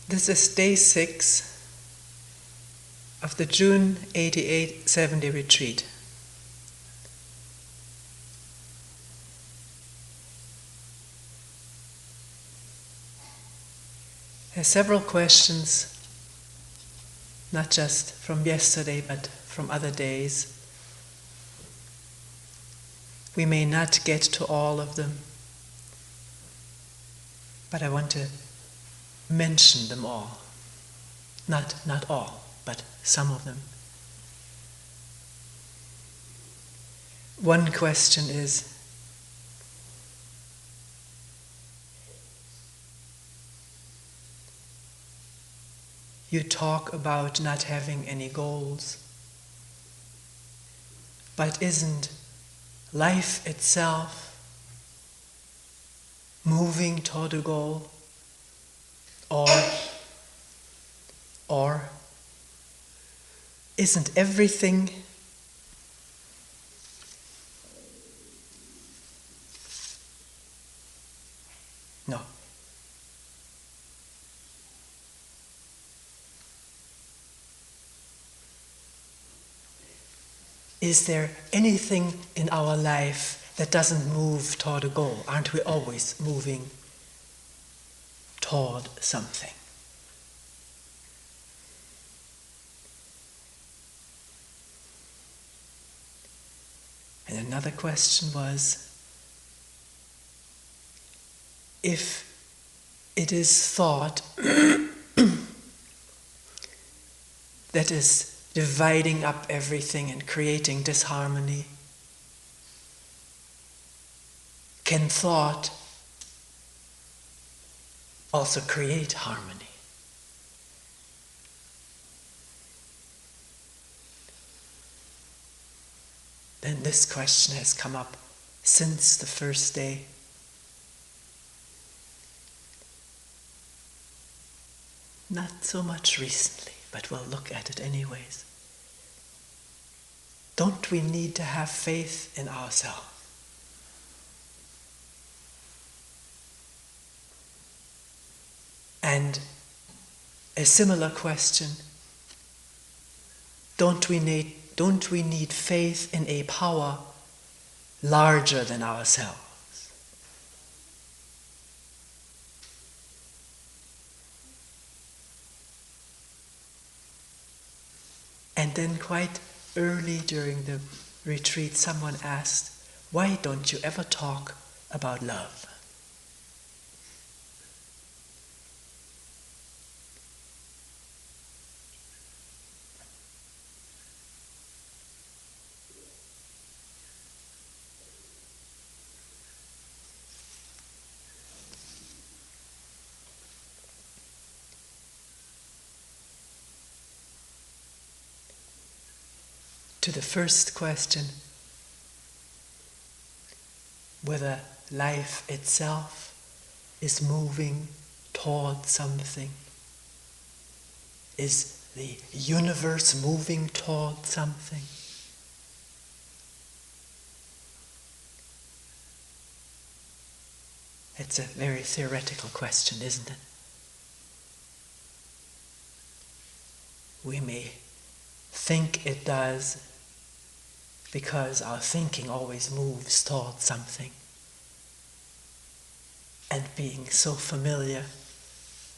This is day 6 of the June 88-70 retreat. There are several questions, not just from yesterday, but from other days. We may not get to all of them, but I want to mention them all. Not all, but some of them. One question is, you talk about not having any goals, but isn't life itself moving toward a goal? Or isn't everything no. Is there anything in our life that doesn't move toward a goal? Aren't we always moving toward something? And another question was, if it is thought that is dividing up everything and creating disharmony, can thought also create harmony? Then this question has come up since the first day. Not so much recently, but we'll look at it anyways. Don't we need to have faith in ourselves? And a similar question, don't we need faith in a power larger than ourselves? And then quite early during the retreat, someone asked, why don't you ever talk about love? To the first question, whether life itself is moving toward something, is the universe moving toward something? It's a very theoretical question, isn't it? We may think it does, because our thinking always moves toward something. And being so familiar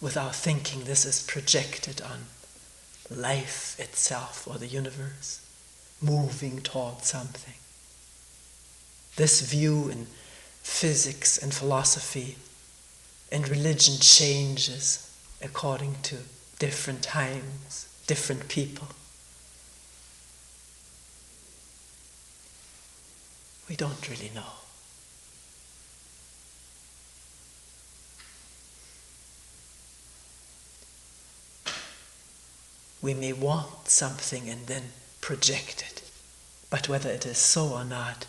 with our thinking, this is projected on life itself or the universe, moving toward something. This view in physics and philosophy and religion changes according to different times, different people. We don't really know. We may want something and then project it, but whether it is so or not,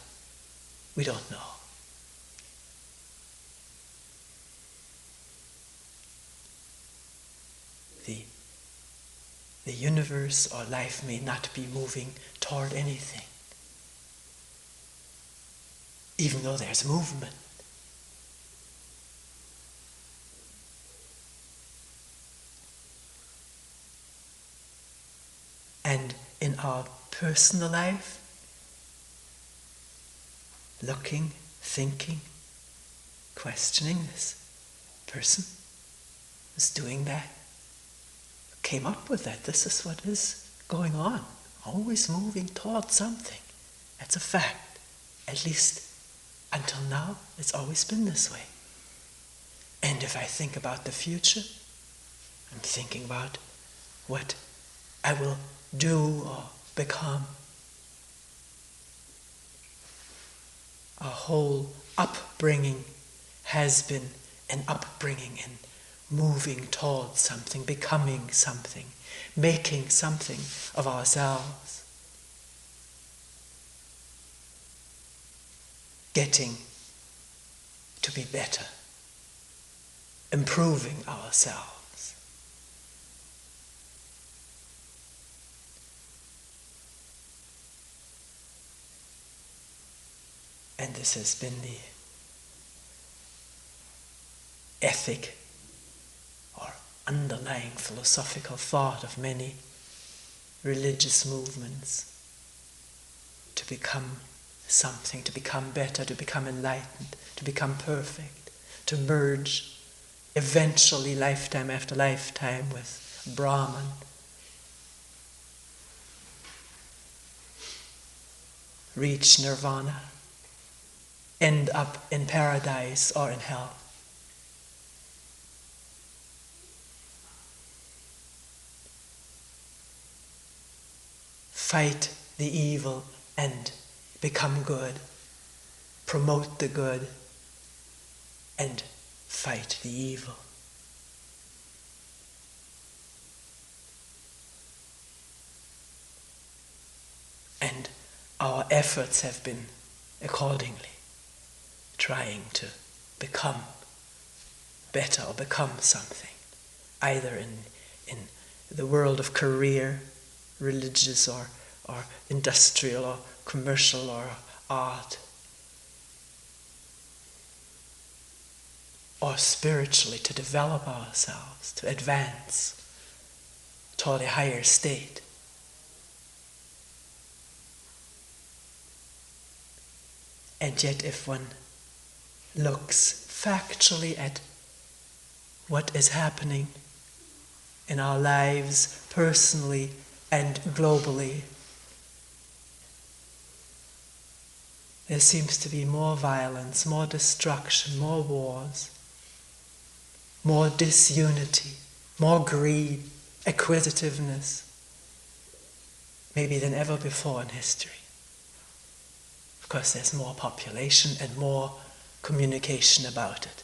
we don't know. The universe or life may not be moving toward anything, even though there's movement. And in our personal life, looking, thinking, questioning this person who's doing that, came up with that. This is what is going on. Always moving toward something. That's a fact. At least until now, it's always been this way. And if I think about the future, I'm thinking about what I will do or become. Our whole upbringing has been an upbringing in moving towards something, becoming something, making something of ourselves, getting to be better, improving ourselves. And this has been the ethic or underlying philosophical thought of many religious movements, to become something, to become better, to become enlightened, to become perfect, to merge eventually lifetime after lifetime with Brahman, reach nirvana, end up in paradise or in hell. Fight the evil and become good. Promote the good and fight the evil. And our efforts have been accordingly, trying to become better or become something, either in the world of career, religious or industrial or commercial or art, or spiritually, to develop ourselves, to advance toward a higher state. And yet if one looks factually at what is happening in our lives, personally and globally, there seems to be more violence, more destruction, more wars, more disunity, more greed, acquisitiveness, maybe than ever before in history. Of course, there's more population and more communication about it.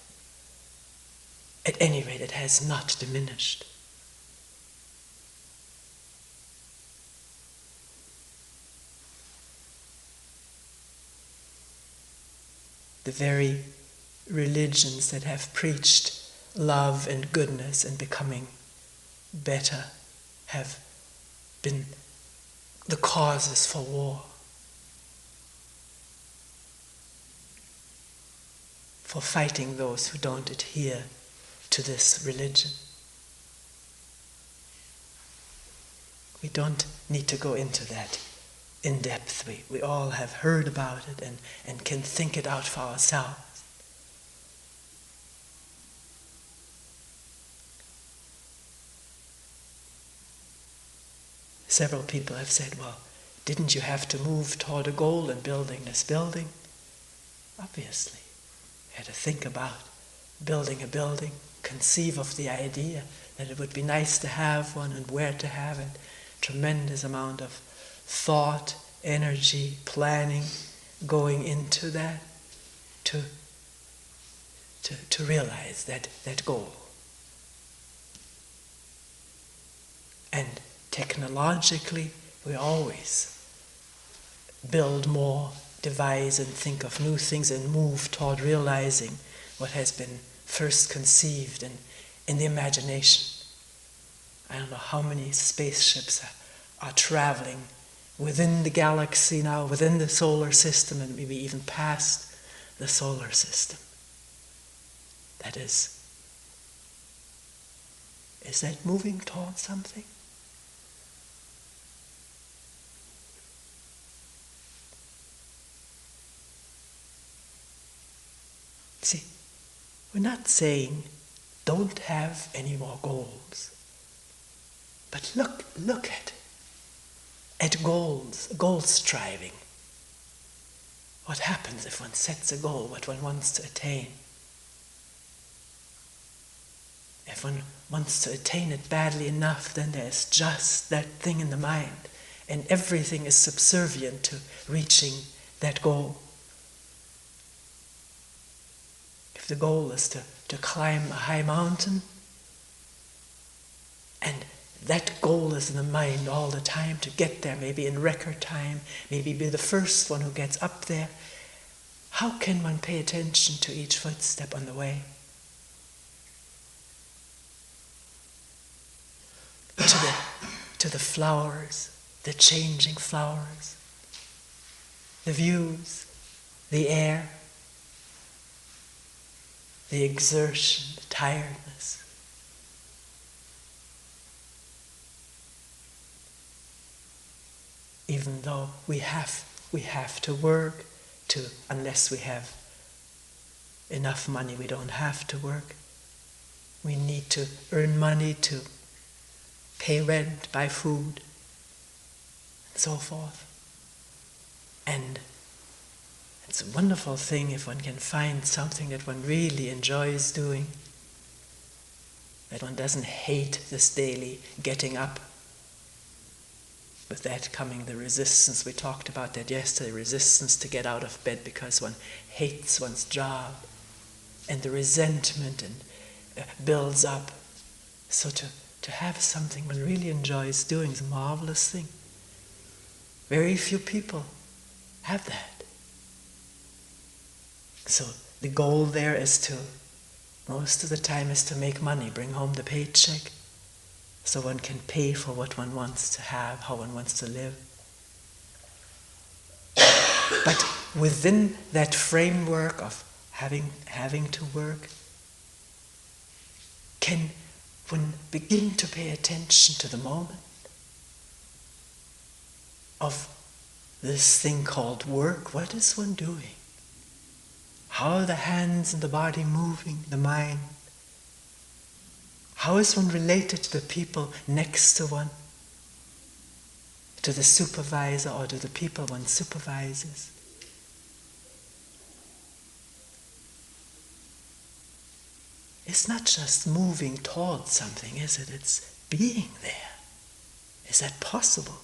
At any rate, it has not diminished. The very religions that have preached love and goodness and becoming better have been the causes for war, for fighting those who don't adhere to this religion. We don't need to go into that in depth. We all have heard about it and can think it out for ourselves. Several people have said, well, didn't you have to move toward a goal in building this building? Obviously. You had to think about building a building, conceive of the idea that it would be nice to have one and where to have it. Tremendous amount of thought, energy, planning going into that to realize that goal. And technologically, we always build more, devise and think of new things and move toward realizing what has been first conceived in the imagination. I don't know how many spaceships are traveling within the galaxy now, within the solar system, and maybe even past the solar system. That is that moving towards something? We're not saying don't have any more goals. But look at goal striving. What happens if one sets a goal, what one wants to attain? If one wants to attain it badly enough, then there's just that thing in the mind, and everything is subservient to reaching that goal. If the goal is to climb a high mountain, and that goal is in the mind all the time, to get there, maybe in record time, maybe be the first one who gets up there, how can one pay attention to each footstep on the way? To the flowers, the changing flowers, the views, the air, the exertion, the tiredness. Even though we have to work unless we have enough money, we don't have to work. We need to earn money to pay rent, buy food, and so forth. And it's a wonderful thing if one can find something that one really enjoys doing, that one doesn't hate this daily getting up. With that coming the resistance, we talked about that yesterday, resistance to get out of bed because one hates one's job, and the resentment builds up. So to have something one really enjoys doing is a marvelous thing. Very few people have that. So the goal there is most of the time is to make money, bring home the paycheck, so one can pay for what one wants to have, how one wants to live. But within that framework of having to work, can one begin to pay attention to the moment of this thing called work? What is one doing? How are the hands and the body moving, the mind? How is one related to the people next to one? To the supervisor or to the people one supervises? It's not just moving towards something, is it? It's being there. Is that possible?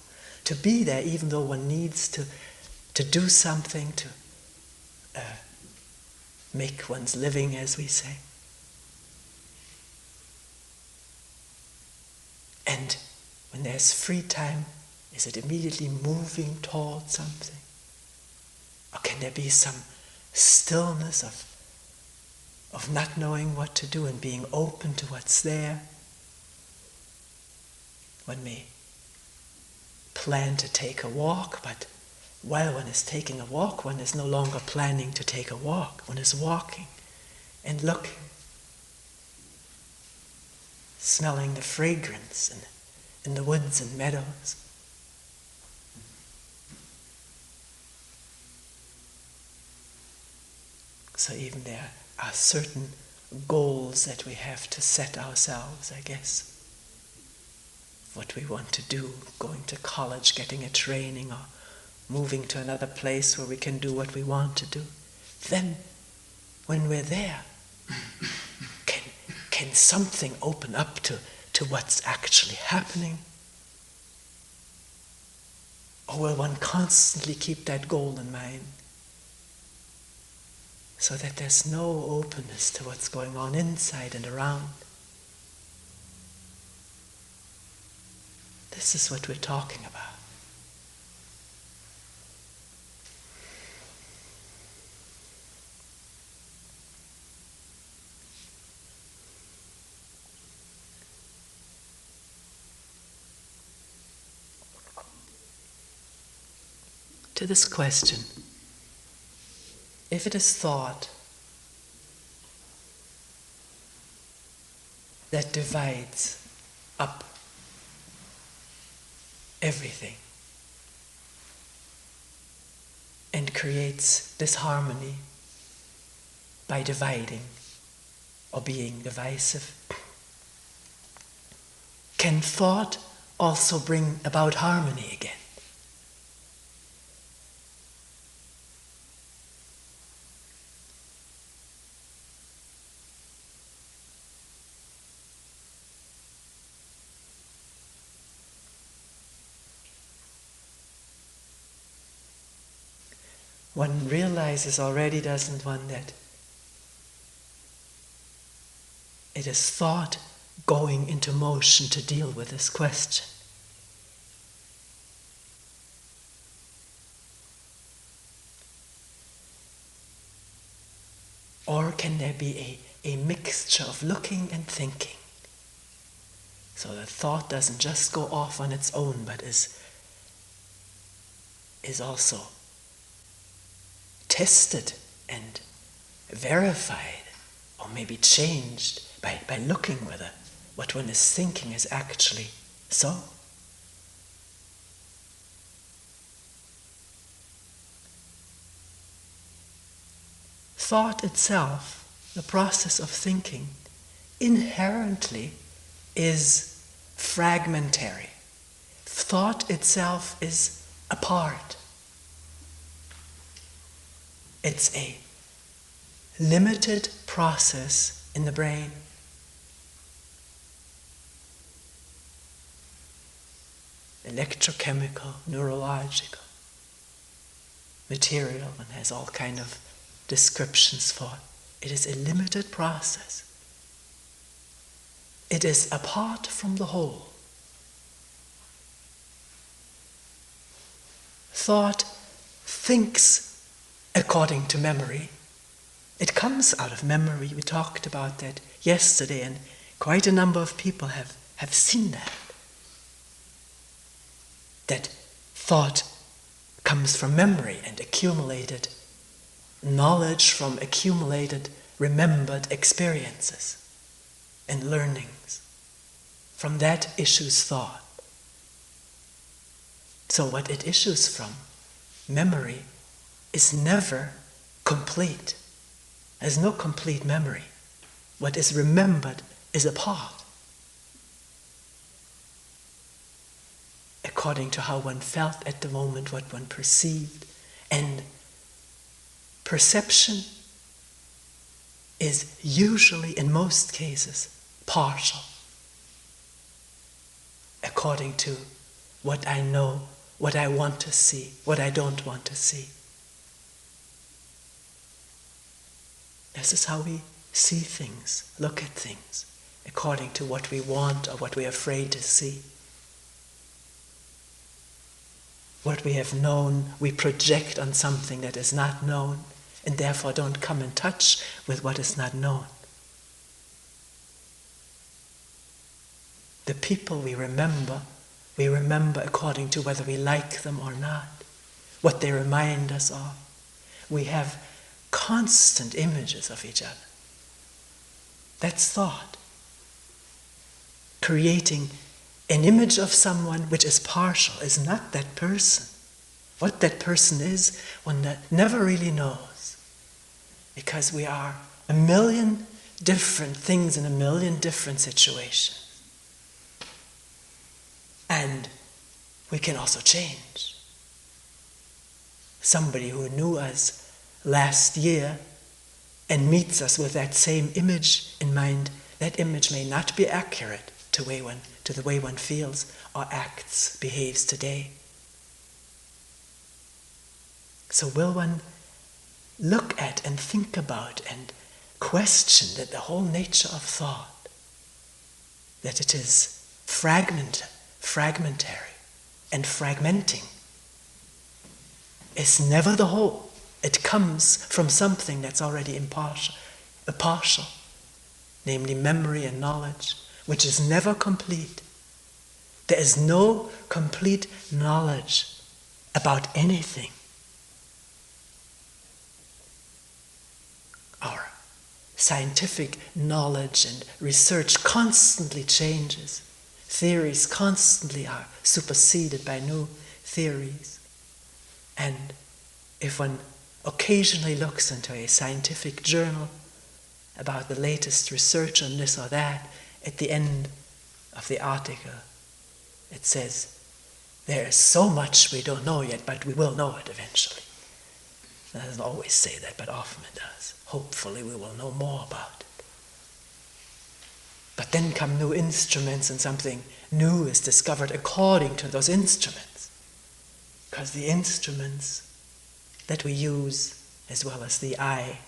To be there even though one needs to do something, to make one's living, as we say. And when there's free time, is it immediately moving towards something? Or can there be some stillness of not knowing what to do and being open to what's there? One may plan to take a walk, but while one is taking a walk, one is no longer planning to take a walk. One is walking and looking, smelling the fragrance in the woods and meadows. So even there are certain goals that we have to set ourselves, I guess. What we want to do, going to college, getting a training, or moving to another place where we can do what we want to do. Then, when we're there, can something open up to what's actually happening? Or will one constantly keep that goal in mind, so that there's no openness to what's going on inside and around? This is what we're talking about. To this question, if it is thought that divides up everything and creates disharmony by dividing, or being divisive. Can thought also bring about harmony again? One realizes already, doesn't one, that it is thought going into motion to deal with this question. Or can there be a mixture of looking and thinking? So that thought doesn't just go off on its own, but is also tested and verified, or maybe changed by looking whether what one is thinking is actually so. Thought itself, the process of thinking, inherently is fragmentary. Thought itself is apart. It's a limited process in the brain. Electrochemical, neurological, material, and has all kind of descriptions for it. It is a limited process. It is apart from the whole. Thought thinks according to memory. It comes out of memory. We talked about that yesterday, and quite a number of people have seen that. That thought comes from memory and accumulated knowledge from accumulated, remembered experiences and learnings. From that issues thought. So what it issues from, memory, is never complete. There's no complete memory. What is remembered is a part. According to how one felt at the moment, what one perceived. And perception is usually, in most cases, partial. According to what I know, what I want to see, what I don't want to see. This is how we see things, look at things, according to what we want or what we're afraid to see. What we have known, we project on something that is not known, and therefore don't come in touch with what is not known. The people we remember according to whether we like them or not, what they remind us of. We have constant images of each other. That's thought. Creating an image of someone which is partial, is not that person. What that person is, one never really knows. Because we are a million different things in a million different situations. And we can also change. Somebody who knew us last year and meets us with that same image in mind, that image may not be accurate to the way one feels or acts, behaves today. So will one look at and think about and question that the whole nature of thought, that it is fragmentary and fragmenting, is never the whole. It comes from something that's already partial, namely memory and knowledge, which is never complete. There is no complete knowledge about anything. Our scientific knowledge and research constantly changes. Theories constantly are superseded by new theories. And if one occasionally looks into a scientific journal, about the latest research on this or that, at the end of the article it says, there is so much we don't know yet, but we will know it eventually. It doesn't always say that, but often it does. Hopefully we will know more about it. But then come new instruments and something new is discovered according to those instruments. Because the instruments that we use, as well as the eye,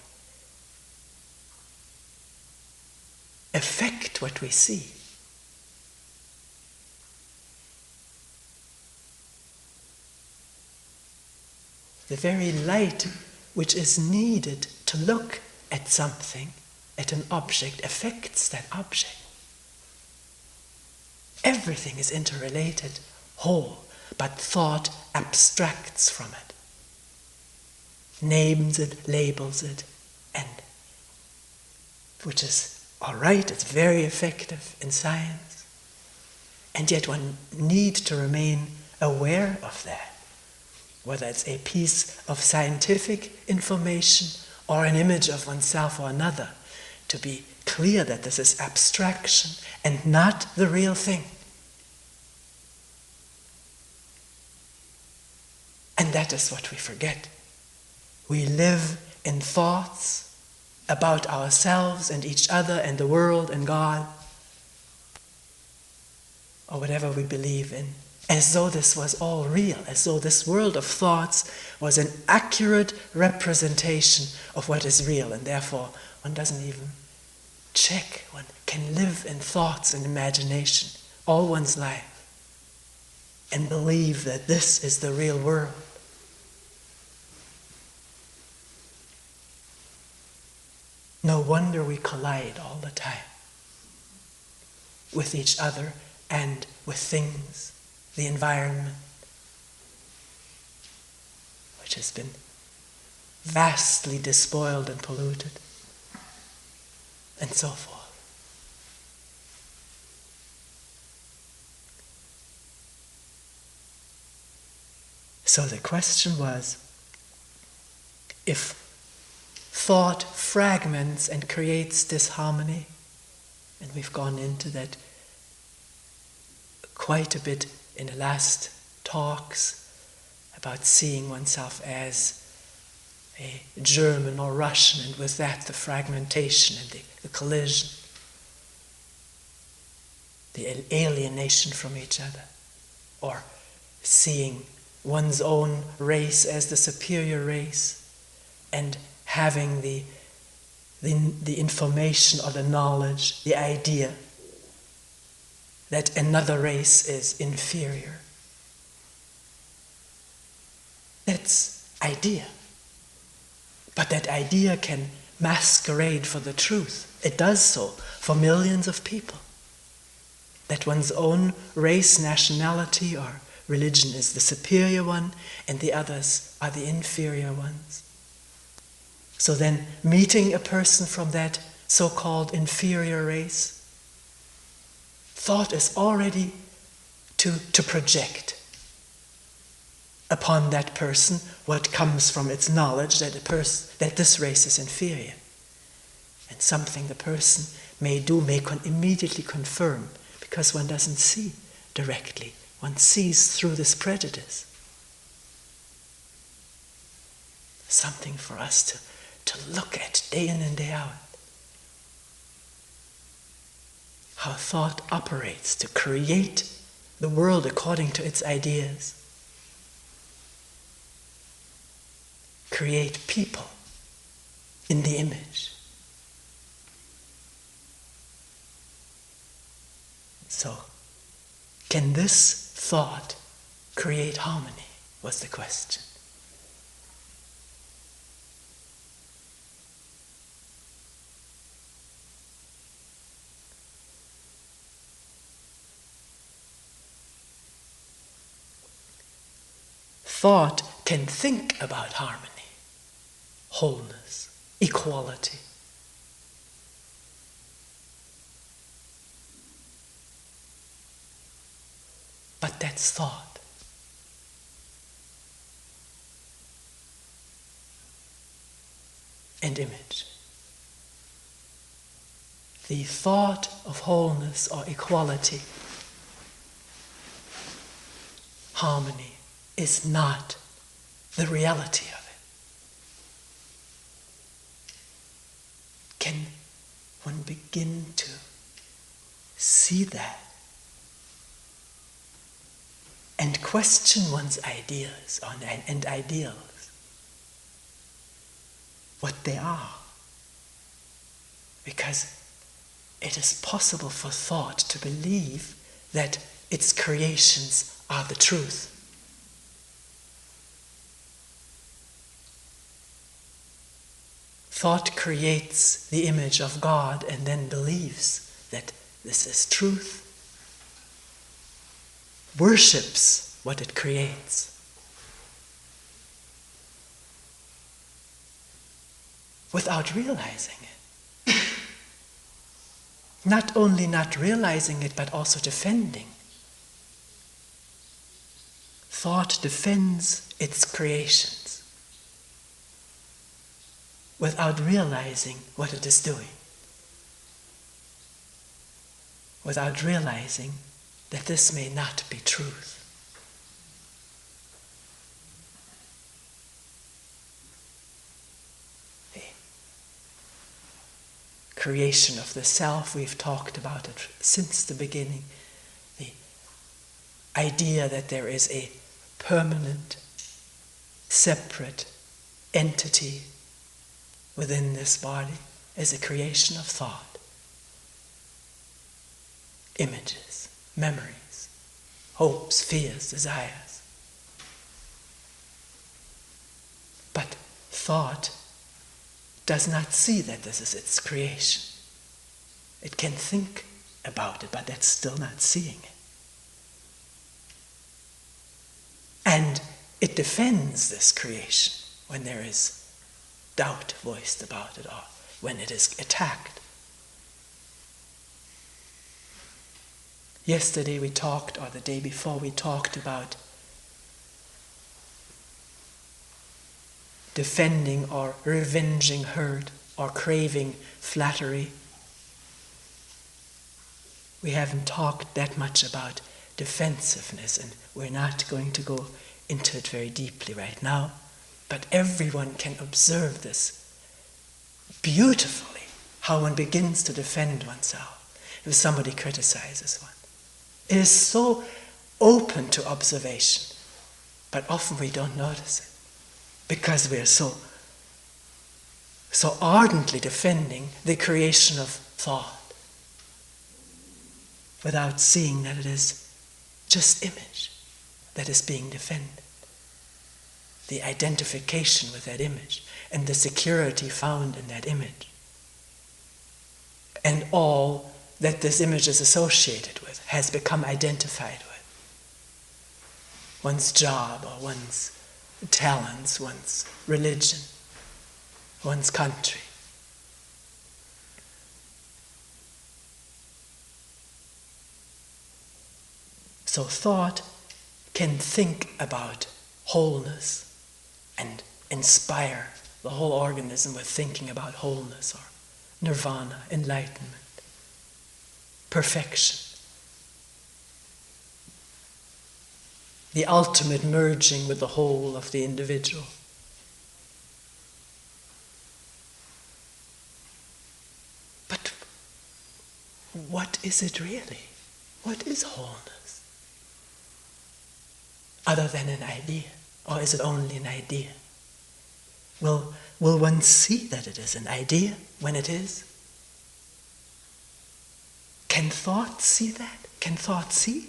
affect what we see. The very light which is needed to look at something, at an object, affects that object. Everything is interrelated, whole, but thought abstracts from it, names it, labels it, and which is all right, it's very effective in science. And yet one needs to remain aware of that. Whether it's a piece of scientific information or an image of oneself or another, to be clear that this is abstraction and not the real thing. And that is what we forget. We live in thoughts about ourselves and each other and the world and God, or whatever we believe in, as though this was all real, as though this world of thoughts was an accurate representation of what is real, and therefore one doesn't even check. One can live in thoughts and imagination all one's life and believe that this is the real world. No wonder we collide all the time with each other and with things, the environment, which has been vastly despoiled and polluted, and so forth. So the question was, if thought fragments and creates disharmony, and we've gone into that quite a bit in the last talks about seeing oneself as a German or Russian, and with that the fragmentation and the collision, the alienation from each other, or seeing one's own race as the superior race and having the information or the knowledge, the idea that another race is inferior. That's idea. But that idea can masquerade for the truth. It does so for millions of people. That one's own race, nationality, or religion is the superior one, and the others are the inferior ones. So then, meeting a person from that so-called inferior race, thought is already to project upon that person what comes from its knowledge that that this race is inferior. And something the person may do may immediately confirm, because one doesn't see directly. One sees through this prejudice. Something for us to look at day in and day out. How thought operates to create the world according to its ideas. Create people in the image. So, can this thought create harmony, was the question. Thought can think about harmony, wholeness, equality. But that's thought. And image. the thought of wholeness or equality, harmony, is not the reality of it. Can one begin to see that and question one's ideas and ideals, what they are? Because it is possible for thought to believe that its creations are the truth. Thought creates the image of God and then believes that this is truth, worships what it creates. Without realizing it. Not only not realizing it, but also defending. Thought defends its creations without realizing what it is doing, without realizing that this may not be truth. The creation of the self, we've talked about it since the beginning. The idea that there is a permanent, separate entity within this body is a creation of thought. Images, memories, hopes, fears, desires. But thought does not see that this is its creation. It can think about it, but that's still not seeing it. And it defends this creation when there is doubt voiced about it, or when it is attacked. Yesterday we talked, or the day before we talked about defending or revenging hurt or craving flattery. We haven't talked that much about defensiveness, and we're not going to go into it very deeply right now, but everyone can observe this beautifully, how one begins to defend oneself if somebody criticizes one. It is so open to observation, but often we don't notice it because we are so ardently defending the creation of thought without seeing that it is just image that is being defended. The identification with that image and the security found in that image. And all that this image is associated with has become identified with. One's job or one's talents, one's religion, one's country. So thought can think about wholeness and inspire the whole organism with thinking about wholeness or nirvana, enlightenment, perfection. The ultimate merging with the whole of the individual. But what is it really? What is wholeness? Other than an idea? Or is it only an idea? Will one see that it is an idea when it is? Can thought see that? Can thought see?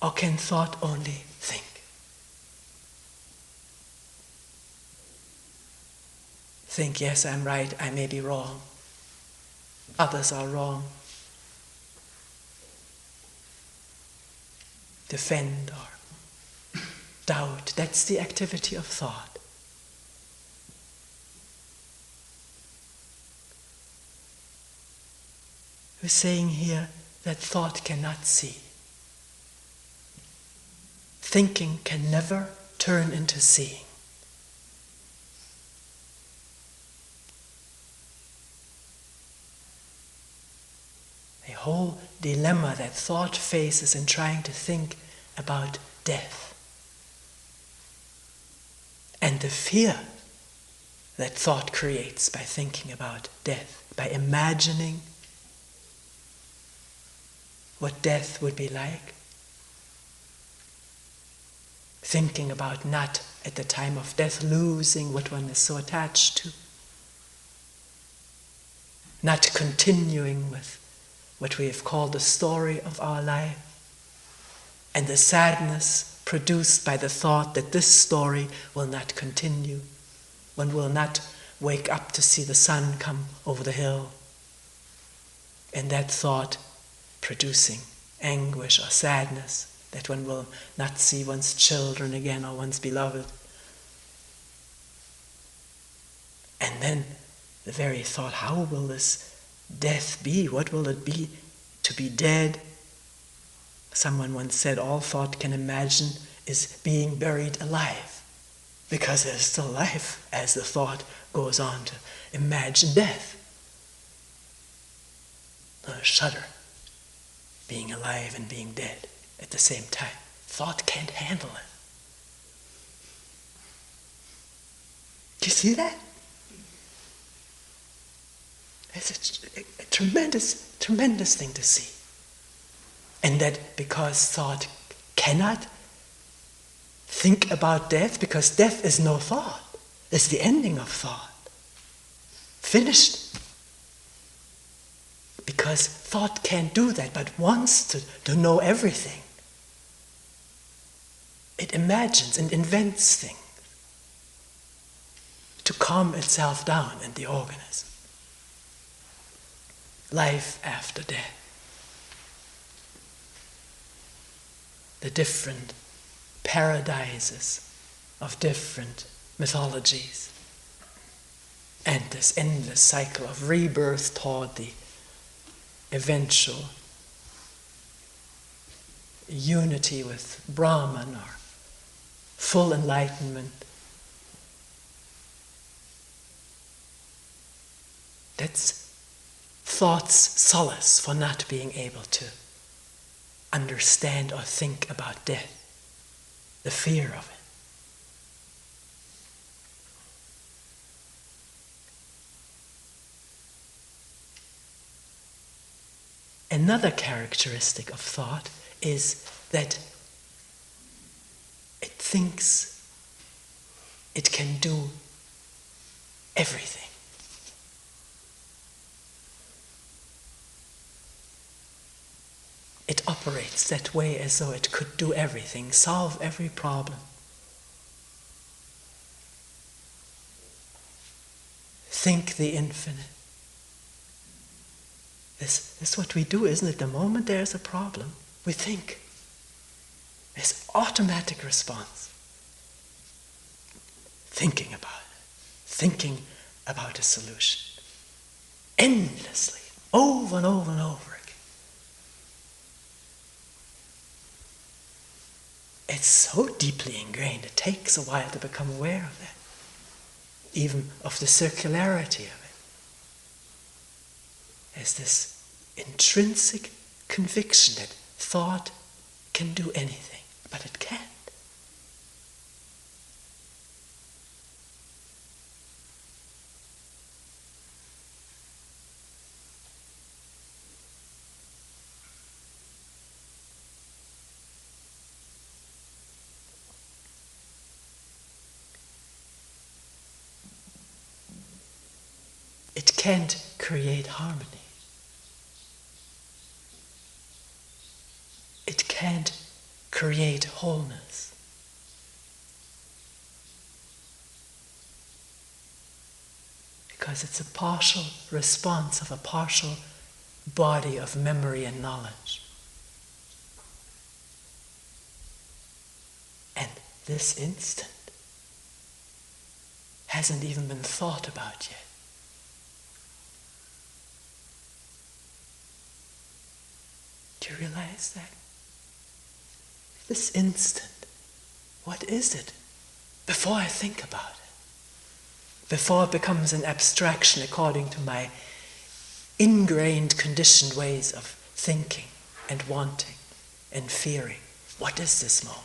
Or can thought only think? Think, yes, I'm right, I may be wrong. Others are wrong. Defend or doubt, that's the activity of thought. We're saying here that thought cannot see. Thinking can never turn into seeing. a whole dilemma that thought faces in trying to think about death. And the fear that thought creates by thinking about death, by imagining what death would be like, thinking about not at the time of death losing what one is so attached to, not continuing with what we have called the story of our life, and the sadness produced by the thought that this story will not continue. One will not wake up to see the sun come over the hill. And that thought producing anguish or sadness that one will not see one's children again or one's beloved. And then the very thought, how will this death be? What will it be to be dead? Someone once said, all thought can imagine is being buried alive, because there's still life as the thought goes on to imagine death. A shudder, being alive and being dead at the same time. Thought can't handle it. Do you see that? It's a tremendous, tremendous thing to see. And that because thought cannot think about death, because death is no thought. It's the ending of thought. Finished. Because thought can't do that, but wants to know everything. It imagines and invents things to calm itself down in the organism. Life after death. The different paradises of different mythologies, and this endless cycle of rebirth toward the eventual unity with Brahman or full enlightenment. That's thought's solace for not being able to understand or think about death, the fear of it. Another characteristic of thought is that it thinks it can do everything. It operates that way as though it could do everything, solve every problem. Think the infinite. This is what we do, isn't it? The moment there's a problem, we think. This automatic response. Thinking about it. Thinking about a solution. Endlessly, over and over and over again. It's so deeply ingrained, it takes a while to become aware of that. Even of the circularity of it. There's this intrinsic conviction that thought can do anything, but it can't. It can't create harmony. It can't create wholeness. Because it's a partial response of a partial body of memory and knowledge. And this instant hasn't even been thought about yet. Do you realize that? This instant, what is it? Before I think about it, before it becomes an abstraction according to my ingrained, conditioned ways of thinking and wanting and fearing. What is this moment?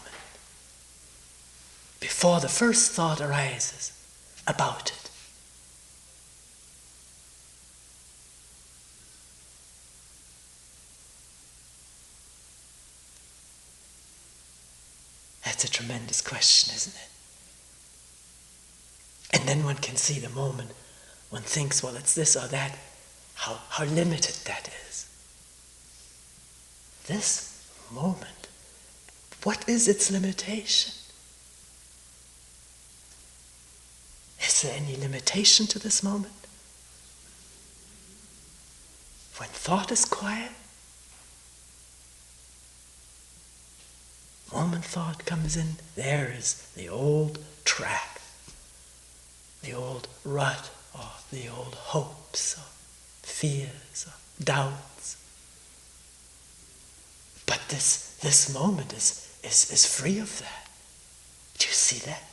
Before the first thought arises about it. That's a tremendous question, isn't it? And then one can see the moment one thinks, well, it's this or that, how limited that is. This moment, what is its limitation? Is there any limitation to this moment? When thought is quiet, moment thought comes in, there is the old track, the old rut, or the old hopes, or fears, or doubts. But this moment is free of that. Do you see that?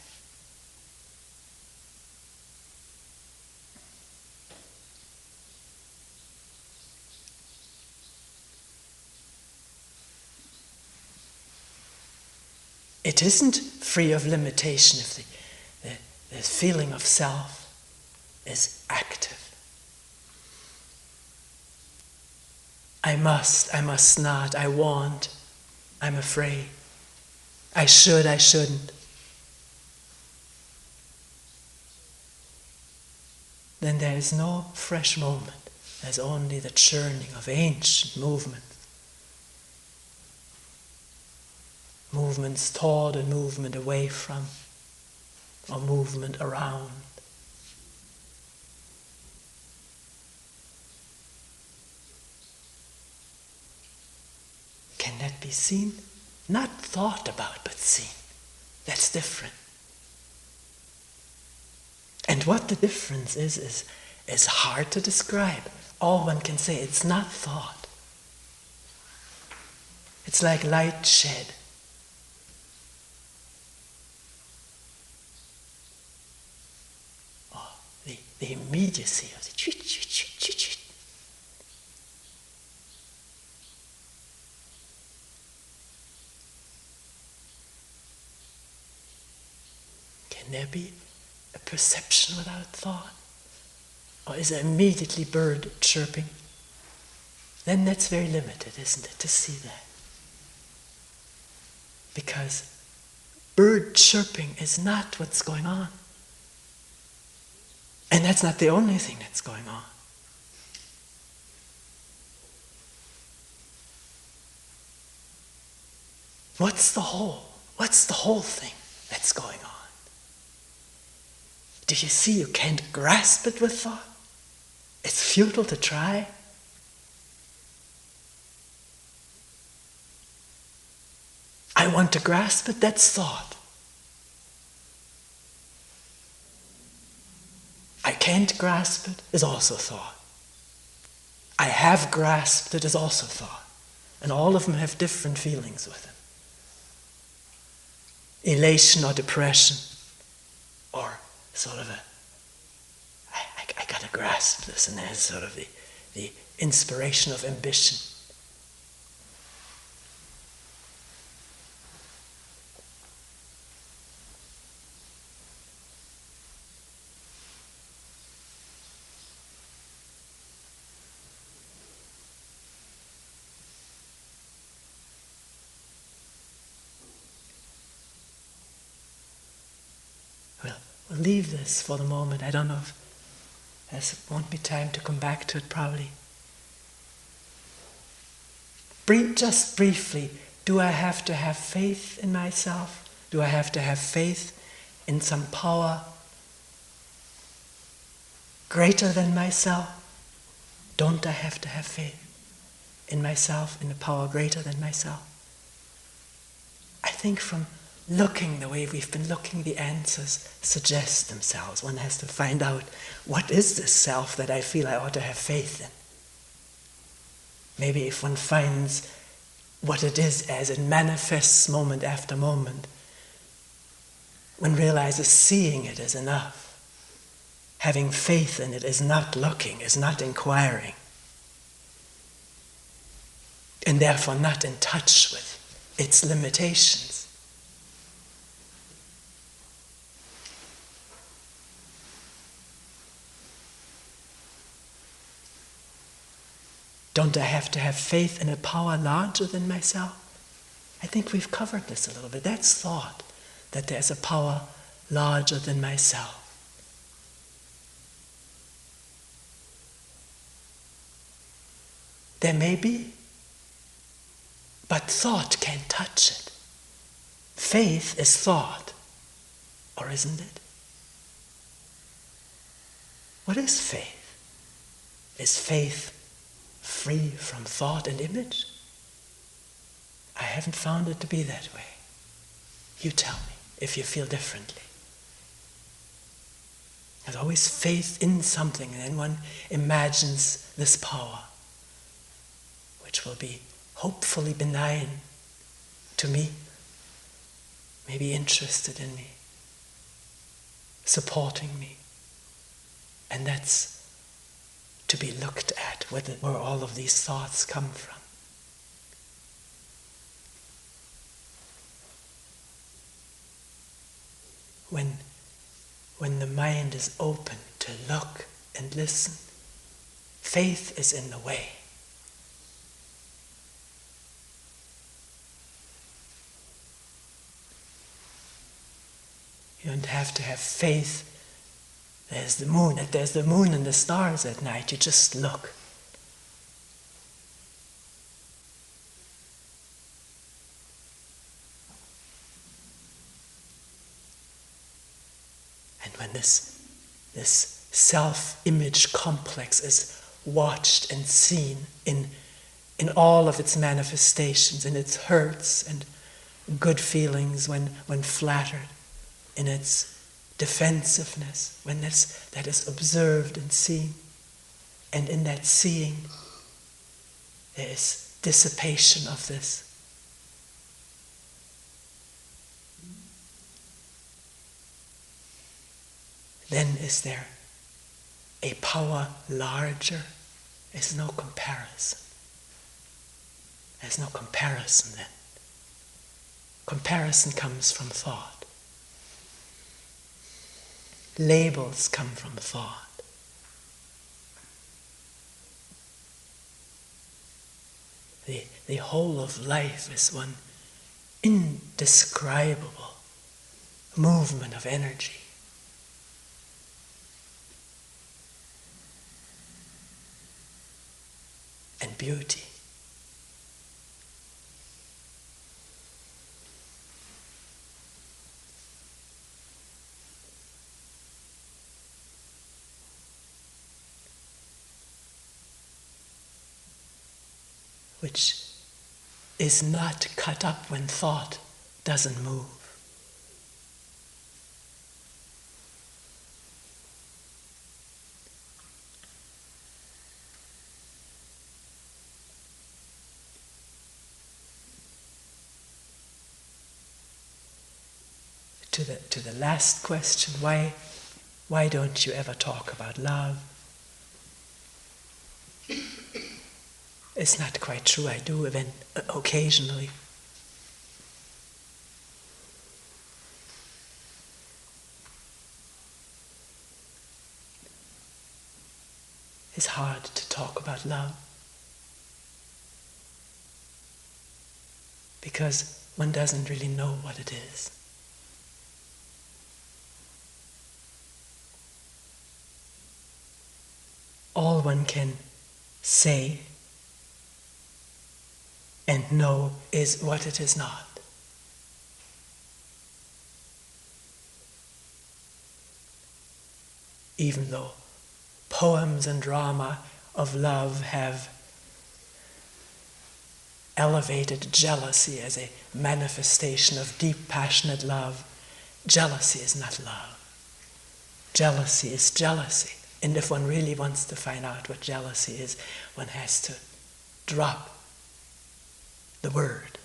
It isn't free of limitation if the feeling of self is active. I must not, I want, I'm afraid, I should, I shouldn't. Then there is no fresh moment. There's only the churning of ancient movements. Movements toward and movement away from, or movement around. Can that be seen? Not thought about, but seen. That's different. And what the difference is hard to describe. All one can say, it's not thought. It's like light shed. The immediacy of the chit, chit, chit, chit, chit. Can there be a perception without thought? Or is it immediately bird chirping? Then that's very limited, isn't it, to see that? Because bird chirping is not what's going on. And that's not the only thing that's going on. What's the whole? What's the whole thing that's going on? Do you see you can't grasp it with thought? It's futile to try. I want to grasp it, that's thought. I can't grasp it is also thought. I have grasped it is also thought. And all of them have different feelings with it. Elation or depression, or sort of I gotta grasp this, and there's sort of the inspiration of ambition. We'll leave this for the moment. I don't know if there won't be time to come back to it probably. Just briefly, do I have to have faith in myself? Do I have to have faith in some power greater than myself? Don't I have to have faith in myself, in a power greater than myself? I think from looking the way we've been looking, the answers suggest themselves. One has to find out, what is this self that I feel I ought to have faith in? Maybe if one finds what it is as it manifests moment after moment, one realizes seeing it is enough. Having faith in it is not looking, is not inquiring. and therefore not in touch with its limitations. Don't I have to have faith in a power larger than myself? I think we've covered this a little bit. That's thought, that there's a power larger than myself. There may be, but thought can't touch it. Faith is thought, or isn't it? What is faith? Is faith free from thought and image? I haven't found it to be that way. You tell me if you feel differently. There's always faith in something, and then one imagines this power, which will be hopefully benign to me, maybe interested in me, supporting me. And that's to be looked at, where all of these thoughts come from. When the mind is open to look and listen, faith is in the way. You don't have to have faith. There's the moon and the stars at night. You just look. And when this self-image complex is watched and seen in all of its manifestations, in its hurts and good feelings when flattered, in its defensiveness, when that is observed and seen, and in that seeing there is dissipation of this. Then is there a power larger? There's no comparison. There's no comparison then. Comparison comes from thought. Labels come from thought. The whole of life is one indescribable movement of energy. And beauty. Which is not cut up when thought doesn't move. To the last question, why don't you ever talk about love? It's not quite true. I do occasionally. It's hard to talk about love because one doesn't really know what it is. All one can say and know is what it is not. Even though poems and drama of love have elevated jealousy as a manifestation of deep, passionate love, jealousy is not love. Jealousy is jealousy. And if one really wants to find out what jealousy is, one has to drop the word.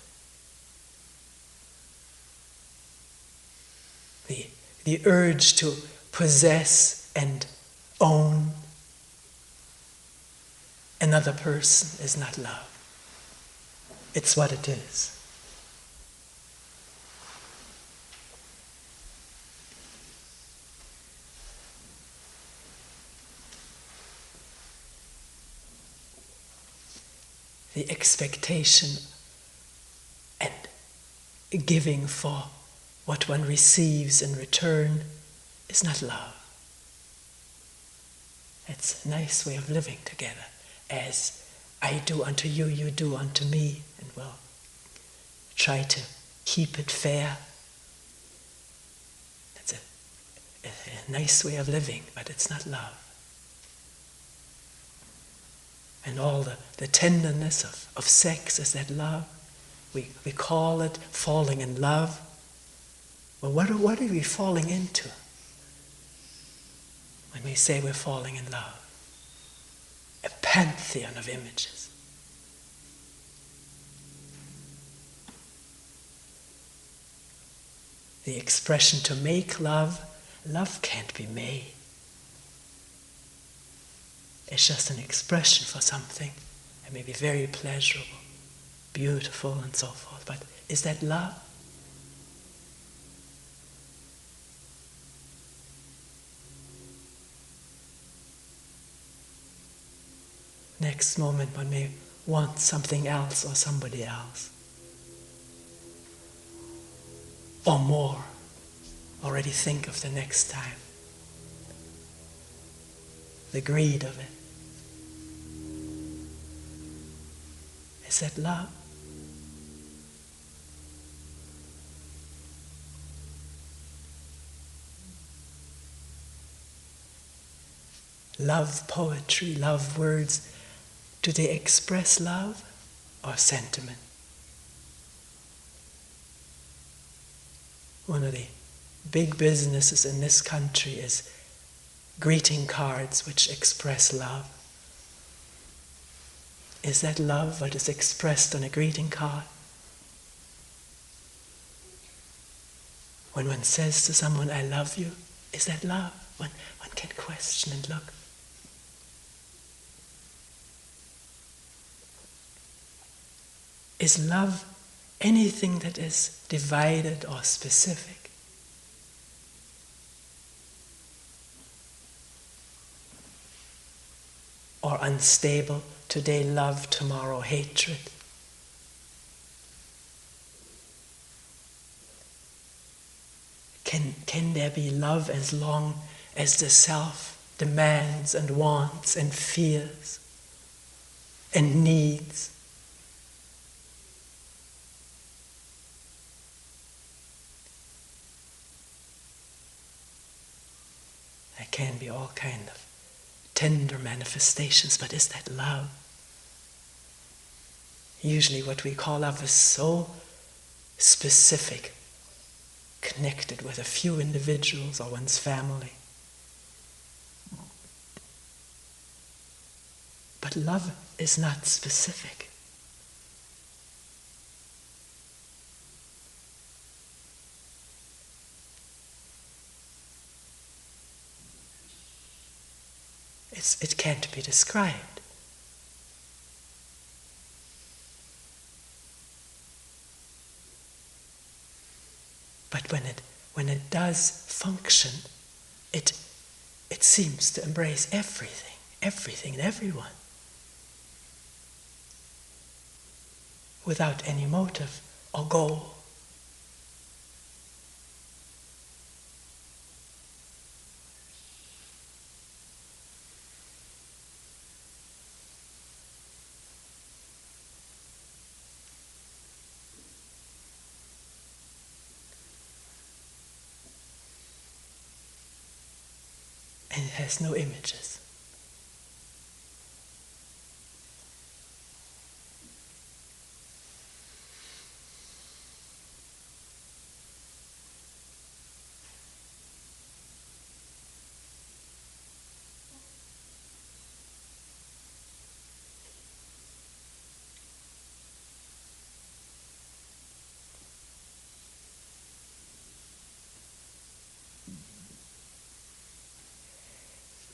The urge to possess and own another person is not love. It's what it is. The expectation and giving for what one receives in return is not love. It's a nice way of living together. As I do unto you, you do unto me, and we'll try to keep it fair. It's a nice way of living, but it's not love. And all the tenderness of sex, is that love? We call it falling in love. Well, what are we falling into when we say we're falling in love? A pantheon of images. The expression to make love can't be made. It's just an expression for something. It may be very pleasurable, beautiful, and so forth. But is that love? Next moment one may want something else or somebody else. Or more. Already think of the next time. The greed of it. Is that love? Love poetry, love words, do they express love or sentiment? One of the big businesses in this country is greeting cards which express love. Is that love what is expressed on a greeting card? When one says to someone, I love you, is that love? One can question and look. Is love anything that is divided or specific? Or unstable, today love, tomorrow hatred? Can there be love as long as the self demands and wants and fears and needs? There can be all kind of tender manifestations, but is that love? Usually what we call love is so specific, connected with a few individuals or one's family. But love is not specific. It can't be described. But when it does function, it seems to embrace everything and everyone, without any motive or goal. And it has no images.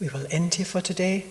We will end here for today.